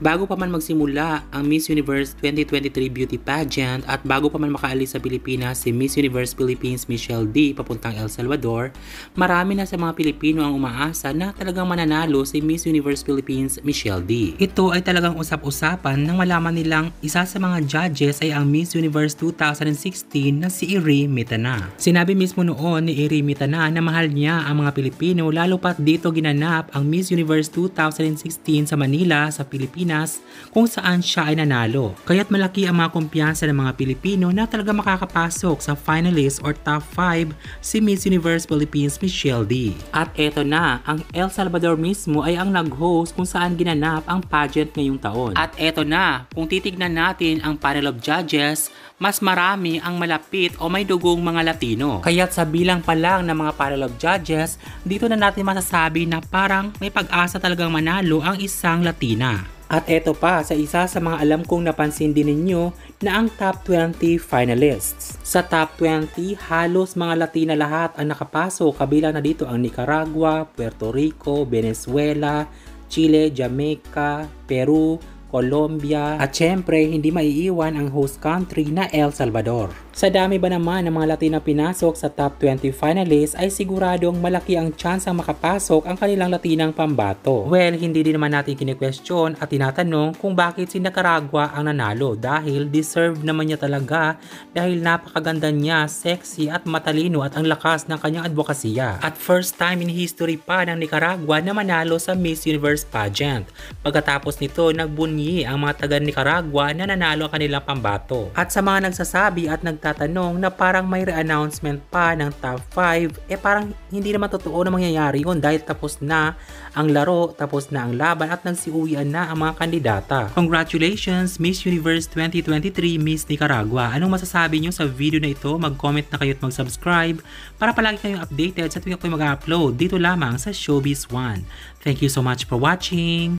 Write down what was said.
Bago pa man magsimula ang Miss Universe 2023 beauty pageant at bago pa man makaalis sa Pilipinas si Miss Universe Philippines Michelle D papuntang El Salvador, marami na sa mga Pilipino ang umaasa na talagang mananalo si Miss Universe Philippines Michelle D. Ito ay talagang usap-usapan nang malaman nilang isa sa mga judges ay ang Miss Universe 2016 na si Eri Mitana. Sinabi mismo noon ni Eri Mitana na mahal niya ang mga Pilipino lalo pat dito ginanap ang Miss Universe 2016 sa Manila sa Pilipinas kung saan siya ay nanalo. Kaya't malaki ang mga kumpiyansa ng mga Pilipino na talaga makakapasok sa finalist or top 5 si Miss Universe Philippines Michelle D. At eto na, ang El Salvador mismo ay ang nag-host kung saan ginanap ang pageant ngayong taon. At eto na, kung titignan natin ang panel of judges, mas marami ang malapit o may dugong mga Latino. Kaya't sa bilang pa lang ng mga panel of judges, dito na natin masasabi na parang may pag-asa talagang manalo ang isang Latina. At eto pa, sa isa sa mga alam kong napansin din ninyo na ang top 20 finalists. Sa top 20, halos mga Latina lahat ang nakapasok, kabilang na dito ang Nicaragua, Puerto Rico, Venezuela, Chile, Jamaica, Peru, Colombia, at syempre hindi maiiwan ang host country na El Salvador. Sa dami ba naman ng mga Latina pinasok sa top 20 finalists ay siguradong malaki ang chance ang makapasok ang kanilang Latinang pambato. Well, hindi din naman natin kine-question at tinatanong kung bakit si Nicaragua ang nanalo dahil deserve naman niya talaga dahil napakaganda niya, sexy at matalino at ang lakas ng kanyang advokasya. At first time in history pa ng Nicaragua na manalo sa Miss Universe pageant. Pagkatapos nito, nagbunyi ang mga taga Nicaragua na nanalo ang kanilang pambato. At sa mga nagsasabi at nagtatanong na parang may re-announcement pa ng top 5, parang hindi naman totoo na mangyayari yun dahil tapos na ang laro, tapos na ang laban at nagsiuwian na ang mga kandidata. Congratulations Miss Universe 2023 Miss Nicaragua! Anong masasabi nyo sa video na ito? Mag-comment na kayo at mag-subscribe para palagi kayong updated sa tuwing ako'y mag-upload dito lamang sa Showbiz One. Thank you so much for watching!